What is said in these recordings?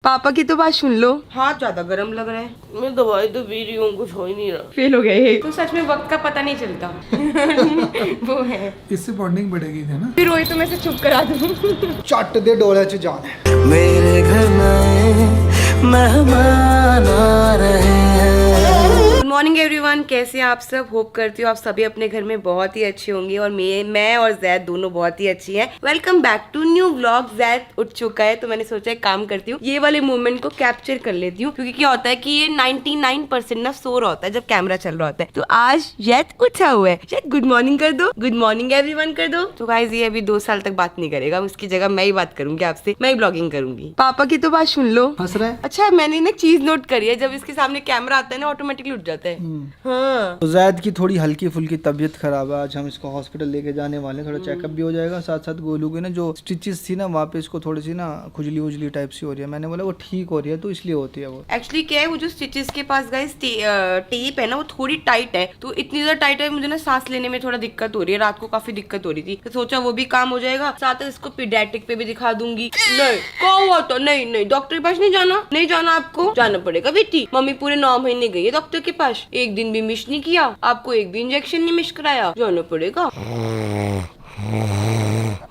पापा की तो बात सुन लो। हाथ ज्यादा गर्म लग रहा है। मैं दवाई तो पी रही हूँ, कुछ हो ही नहीं रहा। फेल हो गए तो सच में वक्त का पता नहीं चलता। वो है, इससे बॉन्डिंग बढ़ेगी ना। फिर वही तो मैं से चुप करा दूँ। चट दे डोले च जान। मेरे घर में मेहमान आ रहे हैं। गुड मॉर्निंग एवरीवन, कैसे हैं आप सब। होप करती हूँ आप सभी अपने घर में बहुत ही अच्छे होंगे और मैं और जैद दोनों बहुत ही अच्छी हैं। Welcome back to new vlog. Zaid उठ चुका है तो मैंने सोचा एक काम करती हूँ, ये वाले मोमेंट को कैप्चर कर लेती हूँ, क्योंकि क्या होता है कि ये 99% ना सो रहा होता है जब कैमरा चल रहा होता है। तो आज जैद उठा हुआ है। जैद गुड मॉर्निंग कर दो, गुड मॉर्निंग एवरीवन कर दो। तो गाइस ये अभी 2 साल तक बात नहीं करेगा, उसकी जगह मैं ही बात करूंगी आपसे, मैं ही ब्लॉगिंग करूंगी। पापा की तो बात सुन लो। हंस रहा है। अच्छा, मैंने ना चीज नोट करी है, जब इसके सामने कैमरा आता है ना ऑटोमेटिकली उठ जाता है। हाँ। तो जैद की थोड़ी हल्की फुल्की तबीयत खराब है, आज हम इसको हॉस्पिटल लेके जाने वाले हैं। थोड़ा चेकअप भी हो जाएगा, साथ साथ गोलू की ना जो स्टिचेस थी ना वहाँ पे इसको थोड़ी सी ना खुजली उजली टाइप सी हो रही है। मैंने बोला वो ठीक हो रही है तो इसलिए होती है वो। एक्चुअली क्या है, वो जो स्टिचेस के पास गाइस टेप है ना वो थोड़ी टाइट है, तो इतनी ज्यादा टाइट है मुझे ना सांस लेने में थोड़ा दिक्कत हो रही है। रात को काफी दिक्कत हो रही थी, तो सोचा वो भी काम हो जाएगा, साथ ही इसको पीडियाट्रिक पे भी दिखा दूंगी। नहीं क्या हुआ तो नहीं डॉक्टर के पास नहीं जाना, नहीं जाना, आपको जाना पड़ेगा बेटी। मम्मी पूरे 9 महीने गई है डॉक्टर के पास, एक दिन भी मिस नहीं किया, आपको एक भी इंजेक्शन नहीं मिस कराया, जाना पड़ेगा।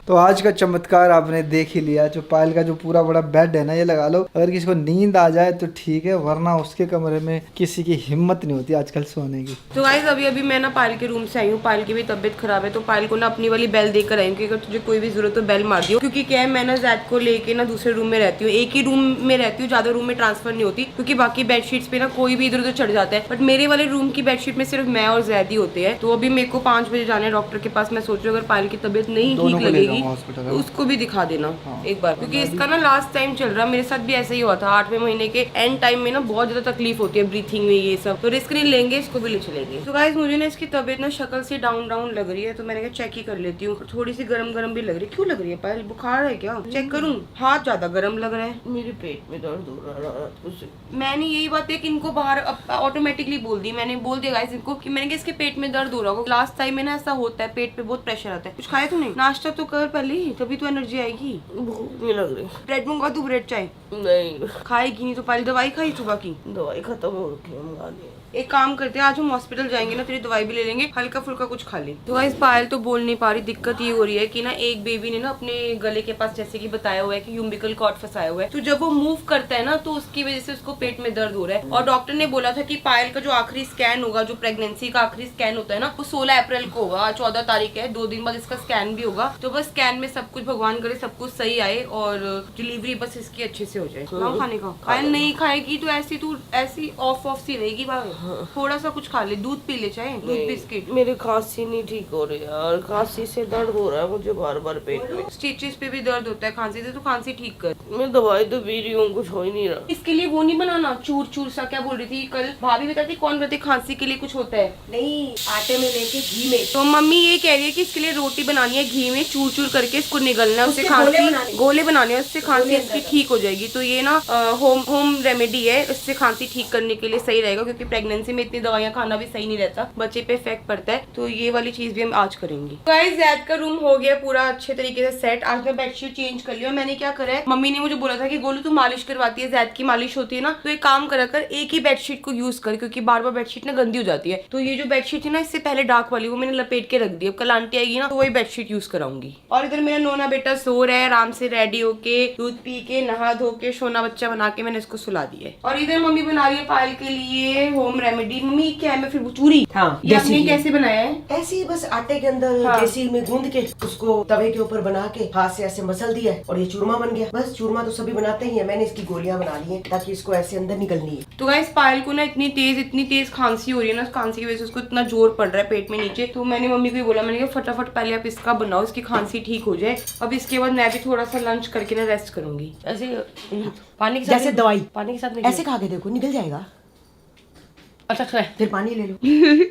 तो आज का चमत्कार आपने देख ही लिया। जो पायल का जो पूरा बड़ा बेड है ना, ये लगा लो, अगर किसी को नींद आ जाए तो ठीक है, वरना उसके कमरे में किसी की हिम्मत नहीं होती आजकल सोने की। तो गाइस अभी मैं ना पायल के रूम से आई हूँ। पायल की भी तबीयत खराब है, तो पायल को ना अपनी वाली बेल देकर आई हूँ कि अगर तुझे कोई भी जरूरत हो बेल मार दियो। क्योंकि क्या है, मैं ना जैद को लेके ना दूसरे रूम में रहती हूँ, एक ही रूम में रहती हूँ, ज्यादा रूम में ट्रांसफर नहीं होती, क्योंकि बाकी बेडशीट्स पे ना कोई भी इधर उधर चढ़ जाता है। बट मेरे वाले रूम की बेडशीट में सिर्फ मैं और जैद ही होते हैं। तो अभी मेरे को 5 बजे जाना है डॉक्टर के पास। मैं सोच रही हूँ अगर पायल की तबीयत नहीं ठीक लगेगी तो उसको भी दिखा देना एक बार, क्योंकि इसका ना लास्ट टाइम चल रहा, मेरे साथ भी ऐसा ही हुआ था। 8वें महीने के एंड टाइम में ना बहुत ज्यादा तकलीफ होती है ब्रीथिंग में, ये सब। तो रिस्क नहीं लेंगे, इसको भी ले चलेंगे। तो गाइस मुझे ना इसकी तबीयत ना शक्ल से डाउन लग रही है, तो मैंने कहा चेक ही कर लेती हूँ। थोड़ी सी गरम भी लग रही है। क्यों लग रही है पायल, बुखार है क्या? चेक करूँ? हाथ ज्यादा गर्म लग रहा है। मेरे पेट में दर्द हो रहा है। मैंने यही बात है कि इनको बाहर ऑटोमेटिकली बोल दी, मैंने बोल दिया गाइस इनको कि मैंने इसके पेट में दर्द हो रहा होगा। लास्ट टाइम में ना ऐसा होता है, पेट पे बहुत प्रेशर आता है। कुछ खाया तो नहीं? नाश्ता तो कर पहले, तभी तो एनर्जी आएगी। भूख नहीं लग रही। ब्रेड मंगवा तू, ब्रेड चाय नहीं खाएगी नहीं तो पहले दवाई खाई सुबह की? दवाई खत्म हो रखी है, मंगा ली। एक काम करते हैं, आज हम हॉस्पिटल जाएंगे ना, तेरी दवाई भी ले लेंगे, हल्का फुल्का कुछ खा ले। तो गाइस पायल तो बोल नहीं पा रही। दिक्कत ये हो रही है कि ना एक बेबी ने ना अपने गले के पास जैसे कि बताया हुआ है कि यूम्बिकल कॉर्ड फंसाया हुआ है, तो जब वो मूव करता है ना तो उसकी वजह से उसको पेट में दर्द हो रहा है। और डॉक्टर ने बोला था कि पायल का जो आखिरी स्कैन होगा, जो प्रेगनेंसी का आखिरी स्कैन होता है ना, वो 16 अप्रैल को होगा। आज 14 तारीख है, 2 दिन बाद इसका स्कैन भी होगा। तो बस स्कैन में सब कुछ भगवान करे सब कुछ सही आए और डिलीवरी बस इसकी अच्छे से हो जाए। खाने का पायल नहीं खाएगी तो ऐसी ऑफ सी रहेगी। थोड़ा सा कुछ खा ले, दूध पी ले, चाहे दूध बिस्किट। मेरी खांसी नहीं ठीक हो रही है और खांसी से दर्द हो रहा है मुझे बार बार पेट में। स्टिचेस पे भी दर्द होता है खांसी से, तो खांसी ठीक कर। मैं दवाई तो पी रही हूँ, कुछ हो ही नहीं रहा। इसके लिए वो नहीं बनाना चूर सा, क्या बोल रही थी कल भाभी बताती, कौन बताती खांसी के लिए कुछ होता है? नहीं, आटे में लेके घी में। तो मम्मी ये कह रही है कि इसके लिए रोटी बनानी है, घी में चूर करके इसको निगलना है, उससे खांसी गोले बनाने हैं, उससे खांसी इसकी ठीक हो जाएगी। तो ये ना होम रेमेडी है, उससे खांसी ठीक करने के लिए सही रहेगा, क्योंकि प्रेगनेंसी में इतनी दवाइयाँ खाना भी सही नहीं रहता, बच्चे पे इफेक्ट पड़ता है। तो ये वाली चीज भी हम आज करेंगे। गाइस जैद का रूम हो गया पूरा अच्छे तरीके से सेट। आज मैं बेडशीट चेंज कर लिया। मैंने क्या करा है, मम्मी ने मुझे बोला था कि गोलू तू मालिश करवाती है, जैद की मालिश होती है ना, तो एक काम करा कर, एक ही बेडशीट को यूज कर, क्योंकि बार बार बेडशीट ना गंदी हो जाती है। तो ये जो बेडशीट है ना, इससे पहले डार्क वाली, वो मैंने लपेट के रख दी। अब कल आंटी आएगी ना तो वही बेडशीट यूज कराऊंगी। और इधर मेरा नोना बेटा सो रहा है आराम से, रेडी होके दूध पी के नहा धो के सोना बच्चा बना के मैंने इसको सुला दिया है। और इधर मम्मी बना रही है पायल के लिए होम रेमेडी। मम्मी क्या है, मैं फिर चूरी? हाँ, ये आपने कैसे बनाया है? ऐसे ही बस आटे के अंदर देसी में गूंद के उसको तवे के ऊपर बना के हाथ से ऐसे मसल दिया है और ये चूरमा बन गया। बस चूरमा तो सभी बनाते ही है, मैंने इसकी गोलियां बना ली है ताकि इसको ऐसे अंदर निकलनी है। तो गाइस पायल को ना इतनी तेज खांसी हो रही है ना, खांसी की वजह से उसको इतना जोर पड़ रहा है पेट में नीचे। तो मैंने मम्मी को ही बोला, मैंने कहा फटाफट पहले आप इसका बनाओ, इसकी खांसी ठीक हो जाए। अब इसके बाद मैं भी थोड़ा सा लंच करके ना रेस्ट करूंगी। ऐसे पानी के साथ, जैसे दवाई पानी के साथ ऐसे खा के देखो, निकल जाएगा। अच्छा फिर पानी ले लो।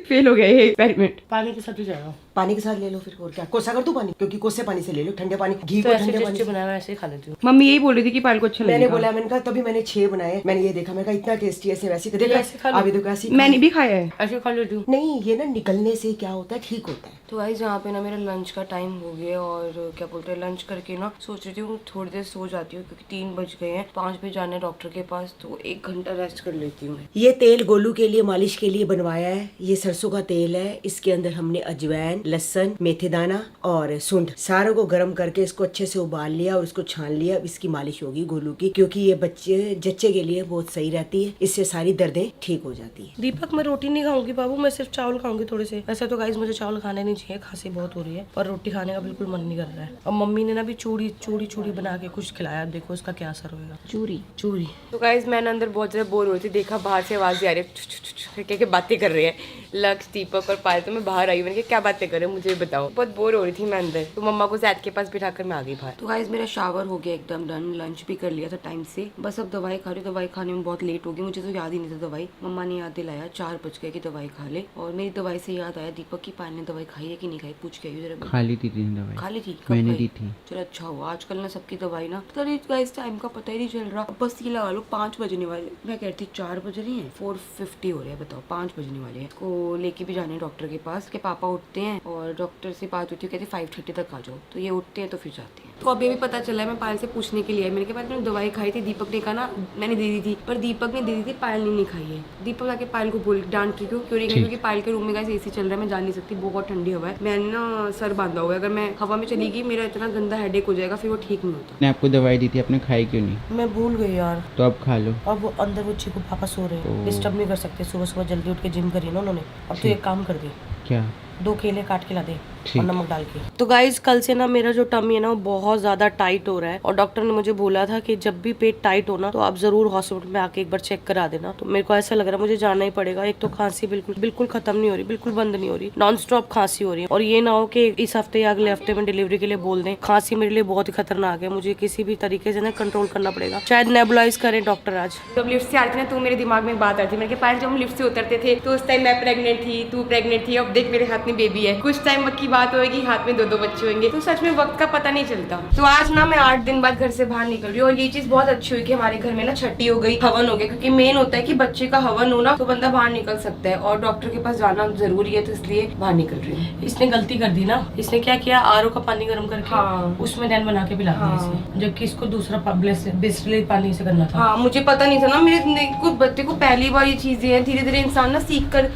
फेल हो गए एक्सपेरिमेंट। पानी के साथ ही जाएगा। पानी के साथ ले लो फिर, और क्या कोसा कर दूं पानी, क्योंकि कोसे पानी से ले लो, ठंडे पानी घी तो को ऐसे ठंडे पानी टेस्टी से। बनाया मैं ऐसे ही खा लेती हूँ। मम्मी यही बोल रही थी कि पायल को अच्छा मैंने लगेगा। बोला, मैंने कहा तभी मैंने 6 बनाए, मैंने ये देखा, मैं कहा इतना टेस्टी ऐसे वैसे देखा, ऐसे खा लो। अभी देखो ऐसे मैंने भी खाया है। ऐसे खा लेती हूँ। नहीं, ये ना निकलने से क्या होता है, ठीक होता है। तो गाइस यहाँ पे ना मेरा लंच का टाइम हो गया और क्या बोलते हैं लंच करके ना सोच रही हूँ थोड़ी देर सो जाती हूँ क्योंकि 3 बज गए हैं, 5 बजे जाना है डॉक्टर के पास, तो 1 घंटा रेस्ट कर लेती हूँ। ये तेल गोलू के लिए मालिश के लिए बनवाया है, ये सरसों का तेल है, इसके अंदर हमने अजवाइन, लहसुन, मेथी दाना और सूंड सारों को गर्म करके इसको अच्छे से उबाल लिया और इसको छान लिया। अब इसकी मालिश होगी गोलू की, क्योंकि ये जच्चे के लिए बहुत सही रहती है, इससे सारी दर्दें ठीक हो जाती है। दीपक मैं रोटी नहीं खाऊंगी बाबू, मैं सिर्फ चावल खाऊंगी थोड़े से। वैसे तो गाइस मुझे चावल खाने नहीं चाहिए, खांसी बहुत हो रही है, पर रोटी खाने का बिल्कुल मन नहीं कर रहा है। और मम्मी ने ना भी चूड़ी बना के कुछ खिलाया, देखो इसका क्या असर होगा। चूरी। तो गाइस मैंने अंदर बहुत ज़्यादा बोर हो रही थी, देखा बाहर से आवाज़ आ रही है क्या बातें कर रहे हैं लक्ष्य, दीपक और पायल। तो मैं बाहर आई, मैंने कहा क्या बातें कर रहे हैं मुझे बताओ। बहुत बोर हो रही थी मैं अंदर, तो मम्मा को जैद के पास बिठाकर मैं आ गई बाहर। तो गाइस मेरा शावर हो गया एकदम डन, लंच भी कर लिया था टाइम से, बस अब दवाई खा रही हूँ। दवाई खाने में बहुत लेट हो गई, मुझे तो याद ही नहीं था दवाई, मम्मा ने याद दिलाया 4 बज गए कि दवाई खा ले। और मेरी दवाई से याद आया दीपक की पायल ने दवाई खाई है कि नहीं खाई, पूछ के आई जरा। खा ली थी दवाई, खा ली थी, मैंने दी थी। चलो अच्छा हुआ, आजकल ना सबकी दवाई ना गाइस टाइम का पता ही नहीं चल रहा। बस ये लगा लो 5 बजने वाले, मैं कहती 4 बज रही हैं, 4:50 हो रहे हैं, बताओ 5 बजने वाले हैं। को लेके भी जाने डॉक्टर के पास, के पापा उठते हैं और डॉक्टर से बात होती है, कहते 5:30 तक आ जाओ, तो ये उठते हैं तो फिर जाते हैं। तो अभी भी पता चला है, मैं पायल से पूछने के लिए आई, मैंने कहा मैंने दवाई खाई थी, दीपक ने कहा ना मैंने दे दी थी, पर दीपक ने दे दी थी, पायल ने नहीं खाई है। दीपक आके पायल को बोल डांट रही क्यों नहीं खाई, क्योंकि पायल के रूम में गाइस एसी चल रहा है, मैं जा नहीं सकती, बहुत ठंडी हवा है, मैंने ना सर बांधा हुआ है, अगर मैं हवा में चली गई मेरा इतना गंदा हेडेक हो जाएगा, फिर वो ठीक नहीं होता। मैंने आपको दवाई दी थी, आपने खाई क्यों नहीं? मैं भूल गई यार। तो अब खा लो। अब वो अंदर वो चीकू पापा सो रहे हैं, डिस्टर्ब नहीं कर सकते, सुबह जल्दी उठ के जिम करी ना उन्होंने। अब तो एक काम कर दे, क्या? 2 केले काट के ला दे ठीक। और नमक डाल के। तो गाइस कल से ना मेरा जो टमी है ना वो बहुत ज्यादा टाइट हो रहा है, और डॉक्टर ने मुझे बोला था कि जब भी पेट टाइट हो ना तो आप जरूर हॉस्पिटल में आके एक बार चेक करा देना। तो मेरे को ऐसा लग रहा है मुझे जाना ही पड़ेगा। एक तो खांसी बिल्कुल खत्म नहीं हो रही, बिल्कुल बंद नहीं हो रही, नॉन स्टॉप खांसी हो रही है, और ये ना हो कि इस हफ्ते या अगले हफ्ते में डिलीवरी के लिए बोल दें। खांसी मेरे लिए बहुत ही खतरनाक है, मुझे किसी भी तरीके से ना कंट्रोल करना पड़ेगा, शायद नेबुलाइज करें डॉक्टर आज। जब लिफ्ट से आती थी ना तो मेरे दिमाग में बात आती थी, मैंने कहा पायल जब हम लिफ्ट से उतरते थे तो उस टाइम मैं प्रेग्नेंट थी, तू प्रेग्नेंट थी, अब देख मेरे हाथ में बेबी है, कुछ टाइम की बात होगी हाथ में 2-2 बच्चे होंगे, तो सच में वक्त का पता नहीं चलता। तो आज ना मैं 8 दिन बाद घर से बाहर निकल रही हूँ, और ये चीज बहुत अच्छी हुई कि हमारे घर में ना छठी हो गई, हवन हो गया, क्योंकि मेन होता है कि बच्चे का हवन होना तो बंदा बाहर निकल सकता है, और डॉक्टर के पास जाना जरूरी है, तो इसलिए बाहर निकल रही हूँ। इसने गलती कर दी ना, इसने क्या किया, RO का पानी गर्म करके उसमें नैन बना के पिला दिया इसे, जबकि इसको दूसरा बिस्लरी पानी से करना था। हाँ मुझे पता नहीं था ना, मेरे को बच्चे को पहली बार ये चीजें हैं, धीरे धीरे इंसान ना सीख कर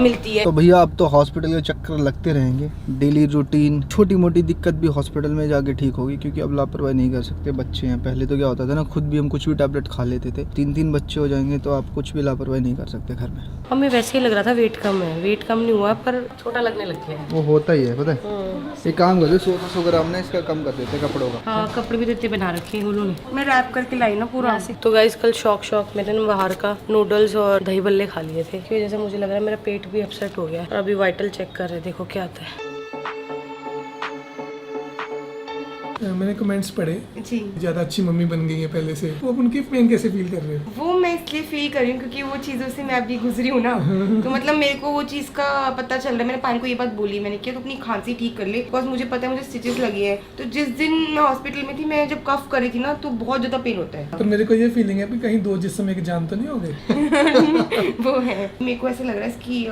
मिलती है। तो भैया अब तो हॉस्पिटल के चक्कर लगते रहेंगे, डेली रूटीन, छोटी मोटी दिक्कत भी हॉस्पिटल में जाके ठीक होगी, क्योंकि अब लापरवाही नहीं कर सकते, बच्चे हैं। पहले तो क्या होता था ना, खुद भी हम कुछ भी टैबलेट खा लेते थे, 3-3 बच्चे हो जाएंगे तो आप कुछ भी लापरवाही नहीं कर सकते घर में। हमें वैसे ही लग रहा था वेट कम है, वेट कम नहीं हुआ पर छोटा लगने लग गया है। वो होता ही है, पता है। एक काम करते 100 ग्राम ना इसका कम कर देते कपड़ों का। हाँ कपड़े भी देते बना रखे हैं उन्होंने। मैं रैप करके लाई ना पूरा। तो गाइस कल शौक मैंने ना बाहर का नूडल्स और दही बल्ले खा लिए थे, क्योंकि जैसे मुझे लग रहा है मेरा पेट भी अपसेट हो गया है, और अभी वाइटल चेक कर रहे हैं, देखो क्या आता है। मैंने कमेंट्स पढ़े जी, ज्यादा अच्छी मम्मी बन गई है पहले से, वो अब उनकी पेन कैसे फील कर रहे हो? वो मैं इसलिए फील कर रही हूँ क्योंकि वो चीज़ों से मैं अभी गुजरी हूँ ना, तो मतलब मेरे को वो चीज़ का पता चल रहा है। मैंने पायल को ये बात बोली, मैंने किया तो अपनी खांसी ठीक कर ले, बिकॉज मुझे पता है मुझे स्टिचेस लगी है। तो जिस दिन मैं हॉस्पिटल में थी, मैं जब कफ करी थी ना तो बहुत ज़्यादा पेन होता है। तो मेरे को ये फीलिंग है कि कहीं 2 जिस्म एक जान तो नहीं हो गए? वो है, मेरे को ऐसा लग रहा है इसकी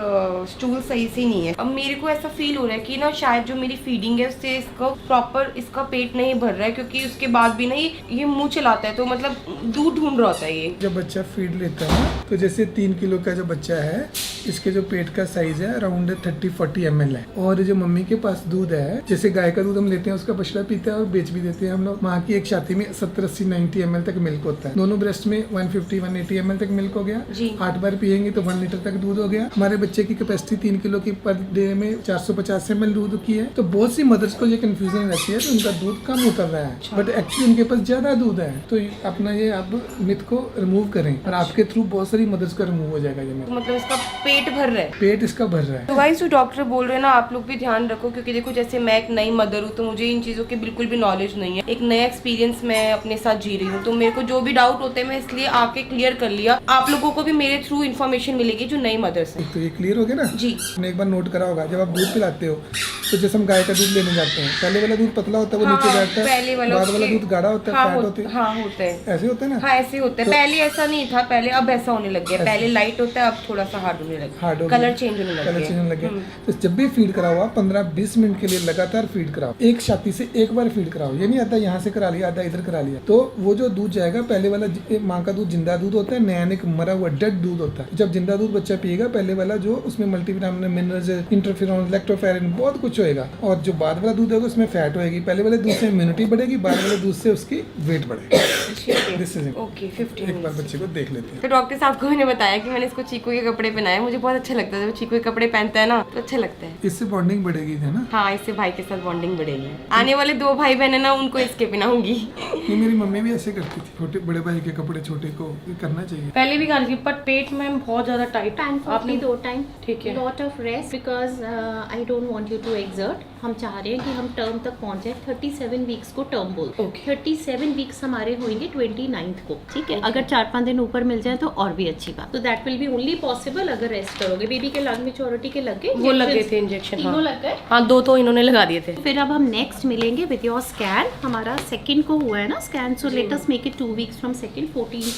स्टूल सही से नहीं है। अब मेरे को ऐसा फील हो रहा है कि ना शायद जो मेरी फीडिंग है उससे इसका प्रॉपर इसका पेट नहीं भर रहा है, क्योंकि उसके बाद भी ना ये मुंह चलाता है, तो मतलब दूध ढूंढ रहा होता है ये। जब बच्चा फीड लेता है ना, तो जैसे 3 किलो का जो बच्चा है, इसके जो पेट का साइज है अराउंड 30-40 ml है, और जो मम्मी के पास दूध है, जैसे गाय का दूध हम लेते हैं उसका बछड़ा पीता है और बेच भी देते हैं हम लोग। माँ की एक छाती में 70-80-90 ml तक मिल्क होता है, दोनों ब्रेस्ट में 150-180 ml तक मिल्क हो गया। 8 बार पियेंगे तो 1 लीटर तक दूध हो गया। हमारे बच्चे की कैपेसिटी 3 किलो की पर डे में 450 ml दूध की है। तो बहुत सी मदर्स को ये कंफ्यूजन रहती है, तो उनका दूध कम उतर रहा है, बट एक्चुअली उनके पास ज्यादा दूध है। तो अपना ये आप मिथ को रिमूव करें, और आपके थ्रू बहुत सारी मदर्स का रिमूव हो जाएगा ये। मतलब इसका पेट भर रहा है। पेट इसका भर रहा है। तो गाइस जो डॉक्टर बोल रहे हैं ना, आप लोग भी ध्यान रखो, क्योंकि देखो जैसे मैं एक नई मदर हूँ, तो मुझे इन चीज़ों की बिल्कुल भी नॉलेज नहीं है। एक नया एक्सपीरियंस मैं अपने साथ जी रही हूँ, तो मेरे को जो भी डाउट होते हैं मैं इसलिए आके क्लियर कर लिया। आप लोगों को भी मेरे थ्रू इन्फॉर्मेशन मिलेगी जो नई मदर्स है। तो ये क्लियर हो गया ना जी। आपने एक बार नोट करा होगा, जब आप दूध पिलाते हो तो जैसे हम गाय का दूध लेने जाते हैं, पहले वाला दूध पतला होता है, वो नीचे बैठता है, पहले वाला बाद वाला दूध गाढ़ा होता है, फैट होती है, हाँ होता है, ऐसे होता है ना। हाँ ऐसे होता है। पहले ऐसा नहीं था, पहले अब ऐसा होने लग गया। पहले लाइट होता है, अब थोड़ा सा हार्ड होने लग हार्ड गया, हो कलर गया, चेंज होने लग कलर गया। चेंज होने लग गया। तो जब भी फीड कराओ आप 15-20 मिनट के लिए लगातार फीड कराओ, एक छाती से एक बार फीड कराओ। ये नहीं आता यहाँ से करा लिया, आधा इधर करा लिया। तो वो जो दूध जाएगा, पहले वाला माँ का दूध जिंदा दूध होता है, नया मरा हुआ डेड दूध होता है। जब जिंदा दूध बच्चा पिएगा, पहले वाला जो उसमें मल्टीविटामिन, मिनरल्स, इंटरफेरॉन, लैक्टोफेरिन, बहुत कुछ होएगा। और जो बाद वाला दूध होगा उसमें फैट होएगी। पहले वाले दूध से इम्यूनिटी बढ़ेगी, बाद वाले दूध से उसकी वेट बढ़ेगी। दिस इज ओके 15 एक बार बच्चे को देख लेते हैं। तो डॉक्टर साहब को मैंने बताया कि मैंने इसको चीकू के कपड़े पहनाए, मुझे बहुत अच्छा लगता है। जब चीकू के कपड़े पहनता है ना तो अच्छा लगता है। इससे बॉन्डिंग बढ़ेगी, है ना। हाँ, इससे भाई के साथ बॉन्डिंग बढ़ेगी। आने वाले 2 भाई बहन है ना, उनको इसके पहनाऊंगी। ये मेरी मम्मी भी ऐसे करती थी, छोटे बड़े भाई के कपड़े छोटे को ये करना चाहिए। पहले भी कर ली, पर पेट में बहुत ज्यादा टाइट। आपने 2 टाइम, ठीक है। Lot of rest, because I don't want you to exert. हम चाह रहे हैं कि हम टर्म तक पहुंच जाए। 37 वीक्स को टर्म बोलते हैं। 37 वीक्स हमारे होंगे 29th को, ठीक है। अगर 4-5 दिन ऊपर मिल जाए तो और भी अच्छी बात। तो that will be only possible अगर रेस्ट करोगे। बेबी के लंग मेच्योरिटी के लग गए, वो लगे थे इंजेक्शन, तीनों लग गए। हाँ 2 तो इन्होंने लगा दिए थे। फिर अब हम नेक्स्ट मिलेंगे विद योर स्कैन। हमारा 2nd को हुआ है ना scan, so let us make it 2 weeks from 2nd, 14th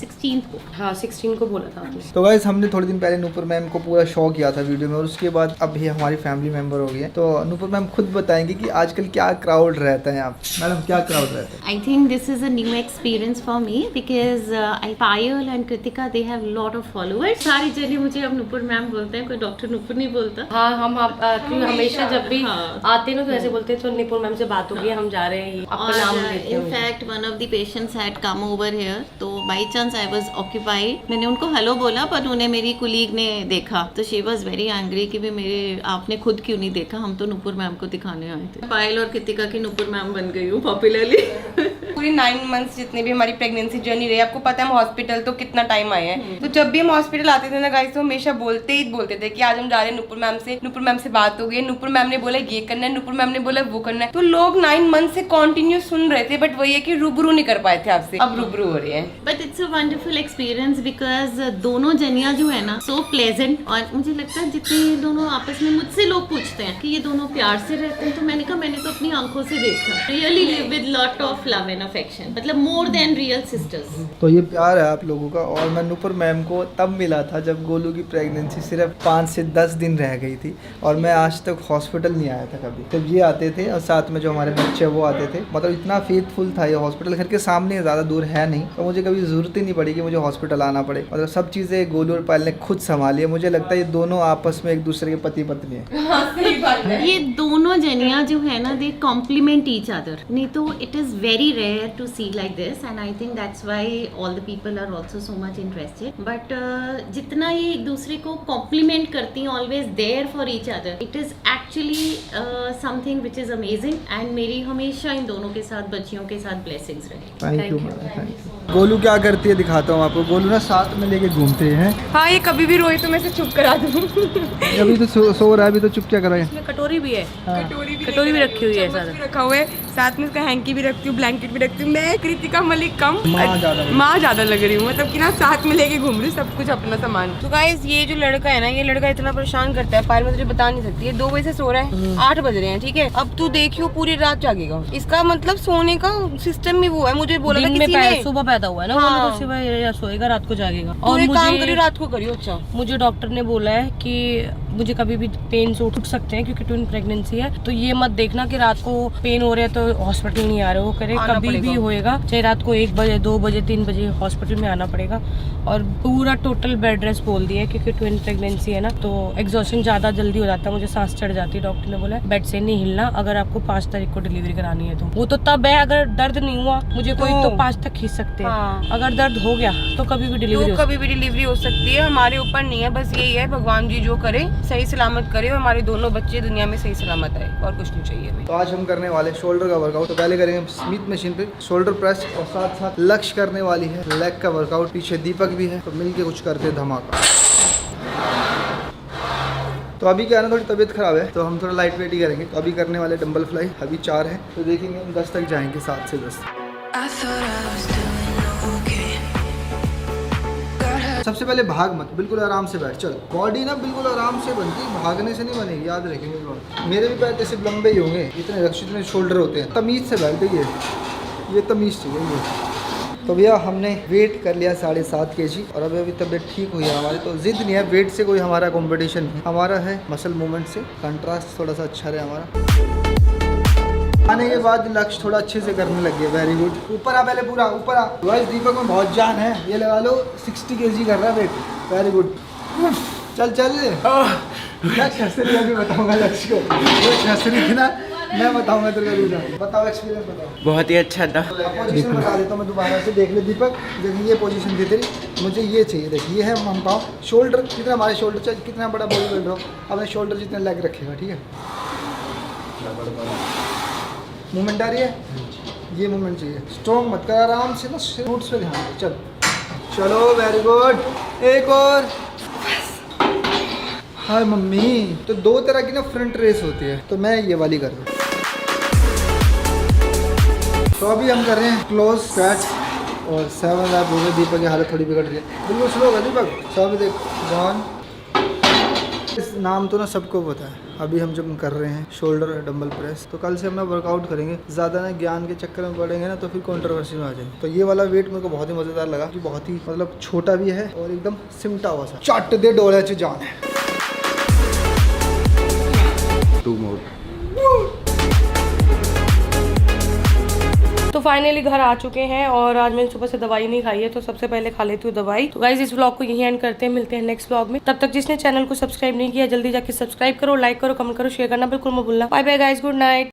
16th को। हाँ 16 को बोला था आपने। तो गाइस हमने थोड़े दिन पहले नूपुर मैम को पूरा शो किया था वीडियो में, और उसके बाद अब ये हमारी फैमिली मेंबर हो गई है। तो नूपुर मैम खुद बताएंगे कि आजकल क्या क्राउड रहता है यहाँ पे। मैडम क्या क्राउड रहता है? I think this is a new experience for me because Payal and Kritika, they have lot of followers. सारे जने मुझे अब नूपुर मैम बोलते हैं, कोई डॉक्टर नूपुर नहीं बोलता। हाँ हम हमेशा जब भी आते हैं ना तो ऐसे बोलते हैं, तो निपुण मैम से बात हो गई, हम जा रहे हैं, अपना नाम लेते हैं। In fact, one of the patients had come over here, तो by chance I was occupied. मैंने उनको हेलो बोला, पर उन्हें मेरी कुलीग ने देखा, तो she was very angry कि भी मेरे आपने खुद क्यों नहीं देखा, हम तो नूपुर मैम को दिखाने आए थे। पायल और कृतिका की नूपुर मैम बन गई हूँ पॉपुलरली। पूरी 9 मंथ्स जितने भी हमारी प्रेगनेंसी जर्नी रही, आपको पता है हम हॉस्पिटल तो कितना टाइम आए हैं। तो जब भी हम हॉस्पिटल आते थे ना गाइस, तो हमेशा बोलते थे कि आज हम जा रहे हैं नुपुर मैम से बात हो गई, नुपुर मैम ने बोला ये करना है, नुपुर मैम ने बोला वो करना है। तो लोग 9 मंथ से कंटिन्यू सुन रहे थे, बट वही है कि रूबरू नहीं कर पाए थे आपसे, अब रूबरू हो रहे हैं। But it's a wonderful experience because दोनों जनिया जो है ना सो प्लेजेंट। और मुझे लगता है जितने दोनों आपस में, मुझसे लोग पूछते हैं कि ये दोनों प्यार से रहते हैं, तो मैंने कहा मैंने तो अपनी आंखों से देखा। Really live with lot of love and affection, मतलब मोर देन रियल सिस्टर्स। तो ये प्यार है आप लोगों का। और मैं नूपुर मैम को तब मिला था जब गोलू की प्रेगनेंसी सिर्फ 5 से 10 दिन रह गई थी, और मैं आज तक हॉस्पिटल नहीं आया था कभी। तब ये आते थे और साथ में जो हमारे बच्चे वो आते थे। मतलब इतना फेथफुल था ये हॉस्पिटल, घर के सामने ज़्यादा दूर है नहीं, तो मुझे कभी ज़रूरत ही नहीं पड़ी कि मुझे हॉस्पिटल आना पड़े। मतलब सब चीज़ें गोलू और पायल ने खुद संभाली है। मुझे लगता है ये दोनों आपस में एक दूसरे के पति पत्नी है। ये दोनों जनिया जो है ना, दे कॉम्प्लीमेंट ईच अदर। नहीं तो it is very rare to see like this, and I think that's why all the people are also so much interested. But जितना ये एक दूसरे को कॉम्प्लीमेंट करती हैं, always there for each other, it is actually something which is amazing. And मेरी हमेशा इन दोनों के साथ, बच्चियों के साथ ब्लेसिंग्स रहे। Thank you madam, thank you. Golu क्या करती है दिखाता हूँ आपको। गोलू ना साथ में लेके घूमते हैं। हाँ, ये कभी भी रोए तो मैं इसे चुप करा दूँ। अभी तो सो रहा है, अभी तो चुप क्या कराए। इसमें कटोरी भी है, कटोरी भी रखी हुई है, चम्मच भी रखा हुआ है, साथ में उसका हैंकी भी रखती हूँ, ब्लैंकेट भी रखती हूँ। मैं कृतिका मलिक कम माँ ज्यादा लग रही हूँ, मतलब कि ना साथ में लेके घूम रही हूँ सब कुछ अपना सामान। तो गाइस ये जो लड़का है ना, ये लड़का इतना परेशान करता है, पायल में तुझे बता नहीं सकती है। 2 बजे से सो रहा है, 8 बज रहे हैं, ठीक है। अब तू देखियो पूरी रात जागेगा। इसका मतलब सोने का सिस्टम भी वो है। मुझे बोला था किसी ने, सुबह पैदा हुआ है ना, हाँ। वो सुबह सोएगा, रात को जागेगा। और काम करियो, रात को करियो। अच्छा, मुझे डॉक्टर ने बोला है कि मुझे कभी भी पेन उठ सकते हैं क्योंकि ट्विन प्रेगनेंसी है, तो ये मत देखना कि रात को पेन हो रहा है तो हॉस्पिटल नहीं आ रहे हो, करे कभी भी होएगा, चाहे रात को 1 बजे 2 बजे 3 बजे हॉस्पिटल में आना पड़ेगा। और पूरा टोटल बेड रेस्ट बोल दिया है क्योंकि ट्विन प्रेगनेंसी है ना, तो एग्जॉशन ज्यादा जल्दी हो जाता है, मुझे सांस चढ़ जाती है। डॉक्टर ने बोला बेड से नहीं हिलना अगर आपको 5 तारीख को डिलीवरी करानी है। तो वो तो तब है, अगर दर्द नहीं हुआ मुझे कोई तो 5 तक खींच सकते हैं। हाँ। अगर दर्द हो गया तो कभी भी डिलीवरी हो सकती है। हमारे ऊपर नहीं है, बस यही है भगवान जी जो करे सही सलामत करे और हमारे दोनों बच्चे दुनिया में सही सलामत आए, और कुछ नहीं चाहिए हमें। तो आज हम करने वाले शोल्डर का वर्कआउट। तो पहले करेंगे स्मिथ मशीन पे शोल्डर प्रेस, और साथ साथ लक्ष्य करने वाली है लेग का वर्कआउट। पीछे दीपक भी है, तो मिलके कुछ करते हैं धमाका। तो अभी क्या है ना, थोड़ी तबीयत खराब है तो हम थोड़ा लाइट वेट ही करेंगे। तो अभी करने वाले डंबल फ्लाई, अभी 4 है तो देखेंगे हम 10 तक जाएंगे, 7 से 10। सबसे पहले भाग मत, बिल्कुल आराम से बैठ। चल, बॉडी ना बिल्कुल आराम से बनती, भागने से नहीं बनेगी, याद रखेंगे। मेरे भी पैर ऐसे लंबे ही होंगे, इतने रक्ष इतने शोल्डर होते हैं। तमीज़ से बैठ गई है, ये तमीज़ चाहिए ये। तो भैया हमने वेट कर लिया 7.5 kg और अभी तबीयत ठीक हुई है हमारी। तो जिद नहीं है, वेट से कोई हमारा कंपटीशन नहीं, हमारा है मसल मूवमेंट से। कंट्रास्ट थोड़ा सा अच्छा रहे हमारा। आने के बाद लक्ष्य थोड़ा अच्छे से करने लग गया। वेरी गुड, ऊपर आ, पहले पूरा ऊपर आ। गाइस दीपक में बहुत जान है, ये लगा लो 60 kg कर रहा है वेट। वेरी गुड, चल चल। क्या छसरी अभी बताऊंगा लक्ष्य को, वो छसरी थी ना, मैं बताऊंगा तेरे को दूसरा। बताओ एक्सपीरियंस बताओ। बहुत ही अच्छा था। पोजीशन बता देता हूँ मैं दोबारा से, देख ले दीपक। देखिए ये पोजीशन थी तेरी, मुझे ये चाहिए। देखिए ये है हम पाओ, शोल्डर कितना, हमारे शोल्डर चाहे कितना बड़ा बॉडी बिल्डर हो, अपने शोल्डर जितने लेग रखेगा, ठीक है। मूवमेंट आ रही है, ये मूवमेंट चाहिए। स्ट्रॉन्ग मत कर, आराम से ना रूट्स पे ध्यान दो। चल चलो, वेरी गुड, एक और। हाय मम्मी। तो 2 तरह की ना फ्रंट रेस होती है, तो मैं ये वाली कर रहा हूँ। तो अभी हम कर रहे हैं क्लोज स्क्वैट्स और 7 रैप हो गए। दीपक की हालत थोड़ी बिगड़ रही है, बिल्कुल स्लो होगा दीपक। सब देख 1। इस नाम तो ना सबको पता है। अभी हम जब कर रहे हैं शोल्डर डंबल प्रेस, तो कल से हम ना वर्कआउट करेंगे। ज़्यादा ना ज्ञान के चक्कर में पड़ेंगे ना तो फिर कंट्रोवर्सी में आ जाएंगे। तो ये वाला वेट मेरे को बहुत ही मज़ेदार लगा, कि बहुत ही मतलब छोटा भी है और एकदम सिमटा हुआ सा। चट दे डोले च जान है। 2 more। तो फाइनली घर आ चुके हैं और आज मैंने सुबह से दवाई नहीं खाई है, तो सबसे पहले खा लेती हूँ दवाई। तो गाइज इस व्लॉग को यहीं एंड करते हैं, मिलते हैं नेक्स्ट व्लॉग में। तब तक जिसने चैनल को सब्सक्राइब नहीं किया जल्दी जाके सब्सक्राइब करो, लाइक करो, कमेंट करो, शेयर करना बिल्कुल मत भूलना। Bye bye guys, good night.